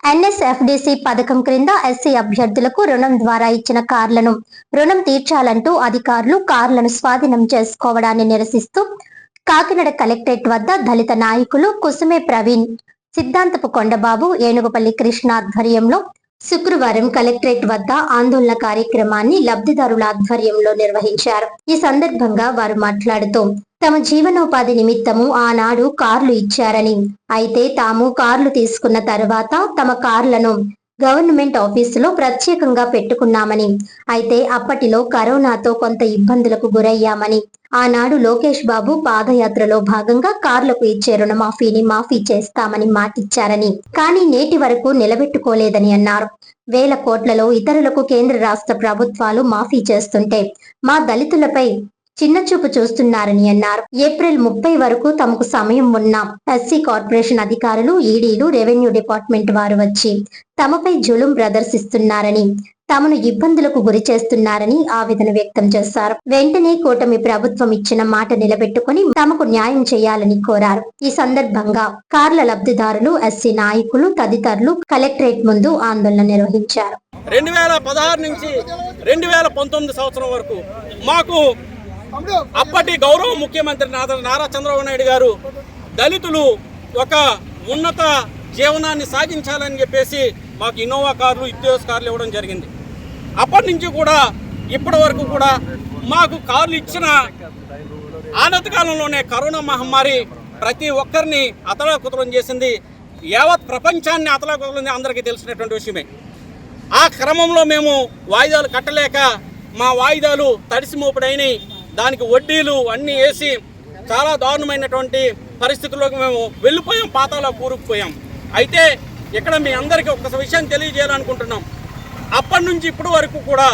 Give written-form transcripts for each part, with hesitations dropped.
NSFDC పథకం క్రింద SC అభ్యర్థులకు రుణం ద్వారా ఇచ్చిన కార్లను రుణం తీర్చాలంటూ అధికారులు కార్లను స్వాధీనం చేసుకోవడాన్ని నిరసిస్తూ కాకినాడ కలెక్టరేట్ వద్ద దళిత నాయకులు కుసుమే ప్రవీణ్, సిద్ధాంతపు కొండబాబు, ఏనుగుపల్లి కృష్ణ ఆధ్వర్యంలో శుక్రవారం కలెక్టరేట్ వద్ద ఆందోళన కార్యక్రమాన్ని లబ్ధిదారుల ఆధ్వర్యంలో నిర్వహించారు. ఈ సందర్భంగా వారు మాట్లాడుతూ తమ జీవనోపాధి నిమిత్తము ఆనాడు కార్లు ఇచ్చారని, అయితే తాము కార్లు తీసుకున్న తర్వాత తమ కార్లను గవర్నమెంట్ ఆఫీసులో ప్రత్యేకంగా పెట్టుకున్నామని, అయితే అప్పటిలో కరోనాతో కొంత ఇబ్బందులకు గురయ్యామని, ఆనాడు లోకేష్ బాబు పాదయాత్రలో భాగంగా కార్లకు ఇచ్చే రుణమాఫీని మాఫీ చేస్తామని మాటిచ్చారని, కానీ నేటి వరకు నిలబెట్టుకోలేదని అన్నారు. వేల కోట్లలో ఇతరులకు కేంద్ర రాష్ట్ర ప్రభుత్వాలు మాఫీ చేస్తుంటే మా దళితులపై చిన్నచూపు చూస్తున్నారని అన్నారు. ఏప్రిల్ 30 వరకు తమకు సమయం ఉన్న ఎస్సీ కార్పొరేషన్ అధికారులు, ఈడీలు, రెవెన్యూ డిపార్ట్మెంట్ వారు వచ్చి తమపై జులుం ప్రదర్శిస్తున్నారని, తమను ఇబ్బందులకు గురి చేస్తున్నారని ఆవేదన వ్యక్తం చేశారు. వెంటనే కూటమి ప్రభుత్వం ఇచ్చిన మాట నిలబెట్టుకుని తమకు న్యాయం చేయాలని కోరారు. ఈ సందర్భంగా కార్ల లబ్ధిదారులు, ఎస్సీ నాయకులు తదితరులు కలెక్టరేట్ ముందు ఆందోళన నిర్వహించారు. 2016 నుంచి 2019 సంవత్సరం వరకు మాకు అప్పటి గౌరవ ముఖ్యమంత్రి నారా చంద్రబాబు నాయుడు గారు దళితులు ఒక ఉన్నత జీవనాన్ని సాగించాలని చెప్పేసి మాకు ఇన్నోవా కార్లు, ఇత్యోస్ కార్లు ఇవ్వడం జరిగింది. అప్పటి నుంచి కూడా ఇప్పటి వరకు కూడా మాకు కార్లు ఇచ్చిన ఆనతి కాలంలోనే కరోనా మహమ్మారి ప్రతి ఒక్కరిని అతలాకుతలం చేసింది. యావత్ ప్రపంచాన్ని అతలాకుతలం అందరికీ తెలిసినటువంటి విషయమే. ఆ క్రమంలో మేము వాయిదాలు కట్టలేక మా వాయిదాలు తడిసి మోపుడైనవి. దానికి వడ్డీలు అన్నీ వేసి చాలా దారుణమైనటువంటి పరిస్థితుల్లోకి మేము వెళ్ళిపోయాం, పాతాలో కూరుకుపోయాం. అయితే ఇక్కడ మీ అందరికీ ఒక విషయం తెలియజేయాలనుకుంటున్నాం. అప్పటి నుంచి ఇప్పటి వరకు కూడా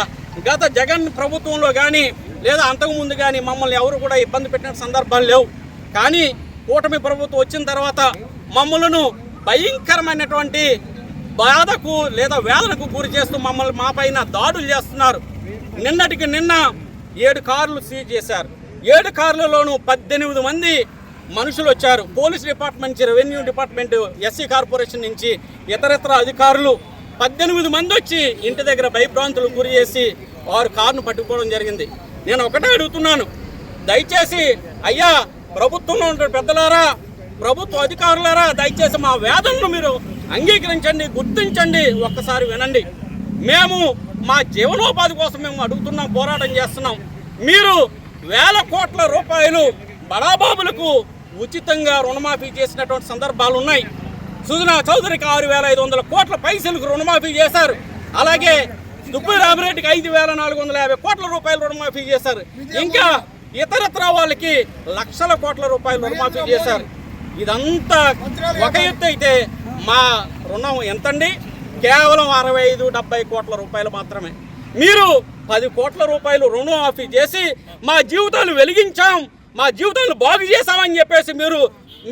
గత జగన్ ప్రభుత్వంలో కానీ లేదా అంతకుముందు కానీ మమ్మల్ని ఎవరు కూడా ఇబ్బంది పెట్టిన సందర్భాలు లేవు. కానీ కూటమి ప్రభుత్వం వచ్చిన తర్వాత మమ్మలను భయంకరమైనటువంటి బాధకు లేదా వేదనకు గురి చేస్తూ మమ్మల్ని మా పైన దాడులు చేస్తున్నారు. నిన్నటికి నిన్న 7 కార్లు సీజ్ చేశారు. 7 కార్లలోనూ 18 మంది మనుషులు వచ్చారు. పోలీస్ డిపార్ట్మెంట్ నుంచి, రెవెన్యూ డిపార్ట్మెంట్, ఎస్సీ కార్పొరేషన్ నుంచి ఇతరత్ర అధికారులు 18 మంది వచ్చి ఇంటి దగ్గర భయభ్రాంతులకు గురి చేసి వారు కారును పట్టుకోవడం జరిగింది. నేను ఒకటే అడుగుతున్నాను, దయచేసి అయ్యా ప్రభుత్వంలో ఉన్న పెద్దలారా, ప్రభుత్వ అధికారులారా, దయచేసి మా వేదనను మీరు అంగీకరించండి, గుర్తించండి, ఒక్కసారి వినండి. మేము మా జీవనోపాధి కోసం మేము అడుగుతున్నాం, పోరాటం చేస్తున్నాం. మీరు వేల కోట్ల రూపాయలు బడాబాబులకు ఉచితంగా రుణమాఫీ చేసినటువంటి సందర్భాలు ఉన్నాయి. సుజనా చౌదరికి 6,500 కోట్ల పైసలకు రుణమాఫీ చేశారు. అలాగే దుబ్బి రామిరెడ్డికి 5,450 కోట్ల రూపాయలు రుణమాఫీ చేశారు. ఇంకా ఇతరత్ర వాళ్ళకి లక్షల కోట్ల రూపాయలు రుణమాఫీ చేశారు. ఇదంతా ఒక ఎత్తు అయితే మా రుణం ఎంతండి? కేవలం 65-70 కోట్ల రూపాయలు మాత్రమే. మీరు 10 కోట్ల రూపాయలు రుణమాఫీ చేసి మా జీవితాలు వెలిగించాం, మా జీవితాలు బాగు చేశామని చెప్పేసి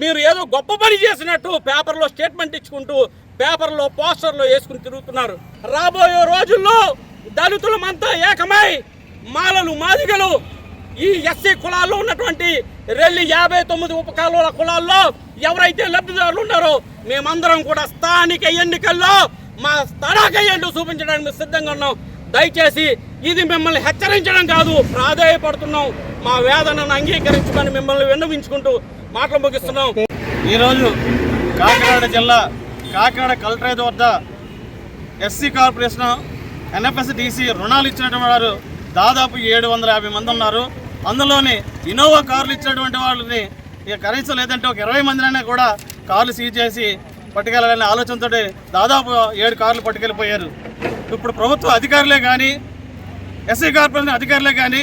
మీరు ఏదో గొప్ప పని చేసినట్టు పేపర్లో స్టేట్మెంట్ ఇచ్చుకుంటూ పేపర్లో పోస్టర్లో వేసుకుని తిరుగుతున్నారు. రాబోయే రోజుల్లో దళితులమంతా ఏకమై మాలలు, మాదిగలు, ఈ ఎస్సీ కులాల్లో ఉన్నటువంటి 59 ఉపకులాల కులాల్లో ఎవరైతే లబ్ధిదారులు ఉన్నారో మేమందరం కూడా స్థానిక ఎన్నికల్లో మా తడాకయ్యంటూ చూపించడానికి మేము సిద్ధంగా ఉన్నాం. దయచేసి ఇది మిమ్మల్ని హెచ్చరించడం కాదు, ప్రాధాయపడుతున్నాం. మా వేదనను అంగీకరించుకొని మిమ్మల్ని విన్నవించుకుంటూ మాటలు ముగిస్తున్నాం. ఈరోజు కాకినాడ జిల్లా కాకినాడ కలెక్టరేట్ వద్ద ఎస్సీ కార్పొరేషన్ ఎన్ఎఫ్ఎస్డిసి రుణాలు ఇచ్చినటువంటి వారు దాదాపు 750 మంది ఉన్నారు. అందులోని ఇన్నోవా కార్లు ఇచ్చినటువంటి వాళ్ళని కనీసం లేదంటే ఒక 20 మందినైనా కూడా కార్లు సీజ్ చేసి పట్టుకెళ్ళాలనే ఆలోచనతో దాదాపు 7 కార్లు పట్టుకెళ్ళిపోయారు. ఇప్పుడు ప్రభుత్వ అధికారులే కానీ, ఎస్సీ కార్పొరేషన్ అధికారులే కానీ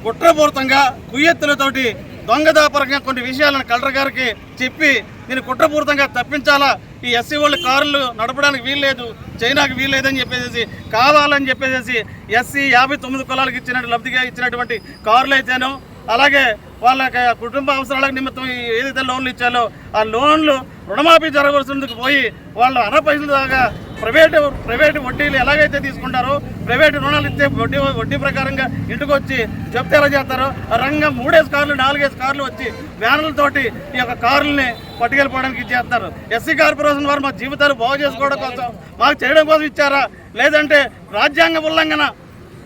కుట్రపూరితంగా కుయ్యెత్తులతోటి దొంగదాపరంగా కొన్ని విషయాలను కలెక్టర్ గారికి చెప్పి దీన్ని కుట్రపూరితంగా తప్పించాలా, ఈ ఎస్సీ వాళ్ళ కార్లు నడపడానికి వీల్లేదు, చైనాకి వీల్లేదని చెప్పేసి కావాలని చెప్పేసి ఎస్సీ 59 కులాలకు లబ్ధిగా ఇచ్చినటువంటి కార్లు అయితేనో, అలాగే వాళ్ళ కుటుంబ అవసరాలకు నిమిత్తం ఏదైతే లోన్లు ఇచ్చారో ఆ లోన్లు రుణమాఫీ జరగవలసిందుకు పోయి వాళ్ళు 60 పైసల దాకా ప్రైవేటు వడ్డీలు ఎలాగైతే తీసుకుంటారో, ప్రైవేటు రుణాలు ఇస్తే వడ్డీ ప్రకారంగా ఇంటికి వచ్చి చెప్తే ఎలా చేస్తారో ఆ రంగం 3 కార్లు 4 కార్లు వచ్చి వ్యానులతోటి ఈ యొక్క కార్లని పట్టుకెళ్ళిపోవడానికి ఇచ్చేస్తారు. ఎస్సీ కార్పొరేషన్ వారు మా జీవితాలు బాగు చేసుకోవడం కోసం మాకు చేయడం కోసం ఇచ్చారా, లేదంటే రాజ్యాంగ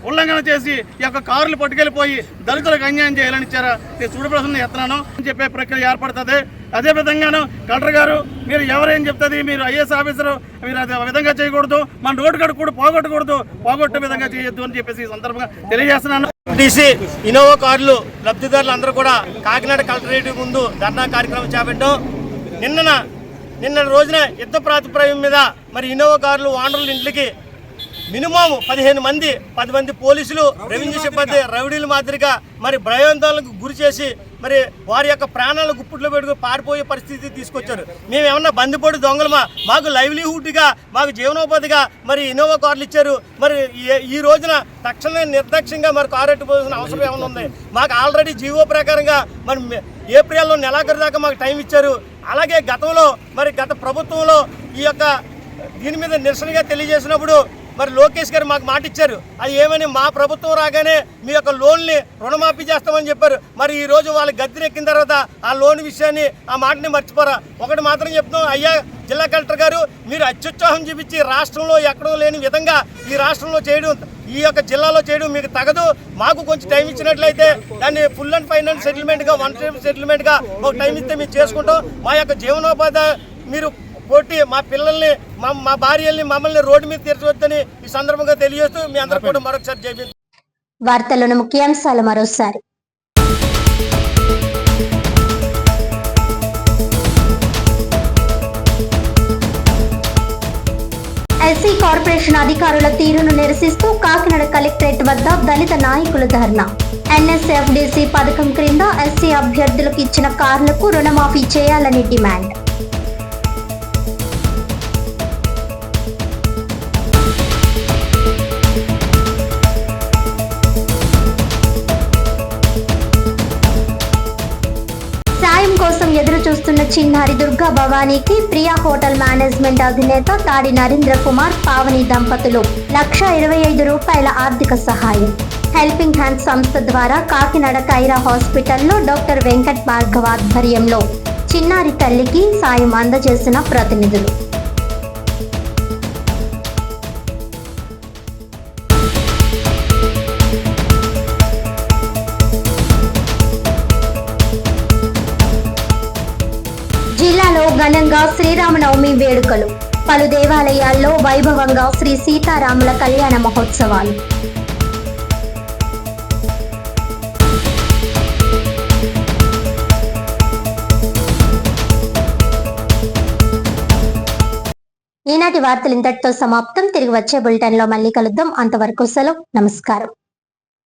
ఉల్లంఘన చేసి ఈ యొక్క కార్లు పట్టుకెళ్ళిపోయి దళితులకు అన్యాయం చేయాలని ఇచ్చారా? నేను చూడవలసిన ఎత్తనాను అని చెప్పే ప్రక్రియ ఏర్పడుతుంది. అదే విధంగాను కలెక్టర్ గారు మీరు ఎవరేం చెప్తుంది, మీరు ఐఏఎస్ ఆఫీసరు, మీరు అదే విధంగా చేయకూడదు, మన రోడ్డు కడుక్കൂడదు, పోగొట్టే విధంగా చేయొద్దు అని చెప్పేసి ఈ సందర్భంగా తెలియజేస్తున్నాను. టీసీ ఇన్నోవా కార్లు లబ్ధిదారులు అందరూ కూడా కాకినాడ కలెక్టరేట్ ముందు ధర్నా కార్యక్రమం చేపట్టాం. నిన్న రోజున యుద్ధ ప్రాతిపదిక మీద మరి ఇన్నోవా కార్లు ఓనర్ల ఇంట్లకి మినిమం 15 మంది 10 మంది పోలీసులు, రెవెన్యూ సిబ్బంది రౌడీల మాదిరిగా మరి భయాందోళనకు గురి చేసి మరి వారి యొక్క ప్రాణాలు గుప్పుట్లో పెట్టుకుని పారిపోయే పరిస్థితి తీసుకొచ్చారు. మేము ఏమన్నా బందిపోటు దొంగలమా? మాకు లైవ్లీహుడ్గా, మాకు జీవనోపాధిగా మరి ఇన్నోవా కార్లు ఇచ్చారు. మరి ఈ రోజున తక్షణమే నిర్లక్ష్యంగా మరి కారు ఎట్టుకోవాల్సిన అవసరం ఏమైనా ఉంది? మాకు ఆల్రెడీ జీవో ప్రకారంగా మరి ఏప్రిల్లో నెలాఖరు దాకా మాకు టైం ఇచ్చారు. అలాగే గత ప్రభుత్వంలో ఈ యొక్క దీని మీద నిరసనగా తెలియజేసినప్పుడు మరి లోకేష్ గారు మాకు మాట ఇచ్చారు. అది ఏమని, మా ప్రభుత్వం రాగానే మీ యొక్క లోన్ని రుణమాఫీ చేస్తామని చెప్పారు. మరి ఈ రోజు వాళ్ళు గద్దెనెక్కిన తర్వాత ఆ లోన్ విషయాన్ని, ఆ మాటని మర్చిపోరా? ఒకటి మాత్రం చెప్తున్నాం, అయ్యా జిల్లా కలెక్టర్ గారు, మీరు అత్యుత్సాహం చూపించి రాష్ట్రంలో ఎక్కడో లేని విధంగా ఈ రాష్ట్రంలో చేయడం, ఈ యొక్క జిల్లాలో చేయడం మీకు తగదు. మాకు కొంచెం టైం ఇచ్చినట్లయితే దాన్ని ఫుల్ అండ్ ఫైనల్ సెటిల్మెంట్గా, వన్ టైం సెటిల్మెంట్గా ఒక టైం ఇస్తే మేము చేసుకుంటాం. మా యొక్క జీవనోపాధి మీరు పోటీ మా పిల్లల్ని, మా భార్యల్ని, మమ్మల్ని రోడ్డు మీద తీర్చవద్దని ఈ సందర్భంగా తెలియజేస్తూ మీ అందరూ కూడా మరొకసారి జై. వార్తల్లోని ముఖ్యాంశాలు మరోసారి. ఎస్సీ కార్పొరేషన్ అధికారుల తీరును నిరసిస్తూ కాకినాడ కలెక్టరేట్ వద్ద దళిత నాయకులు ధర్నా. ఎన్ఎస్ఎఫ్డిసి పథకం క్రింద ఎస్సీ అభ్యర్థులకు ఇచ్చిన కార్లకు రుణమాఫీ చేయాలని డిమాండ్. సాయం కోసం ఎదురు చూస్తున్న చిన్నారి దుర్గా భవానీకి ప్రియా హోటల్ మేనేజ్మెంట్ అధినేత తాడి నరేంద్ర కుమార్, పావని దంపతులు ₹125 ఆర్థిక సహాయం. హెల్పింగ్ హ్యాండ్స్ సంస్థ ద్వారా కాకినాడ కైరా హాస్పిటల్లో డాక్టర్ వెంకట్ భార్గవ ఆధ్వర్యంలో చిన్నారి తల్లికి సాయం అందజేసిన ప్రతినిధులు. జిల్లాలో ఘనంగా శ్రీరామనవమి వేడుకలు. పలు దేవాలయాల్లో వైభవంగా శ్రీ సీతారాముల కళ్యాణ మహోత్సవాలు. ఈనాటి వార్తలు ఇంతటితో సమాప్తం. తిరిగి వచ్చే బులెటిన్లో మళ్ళీ కలుద్దాం. అంతవరకు సెలవు. నమస్కారం.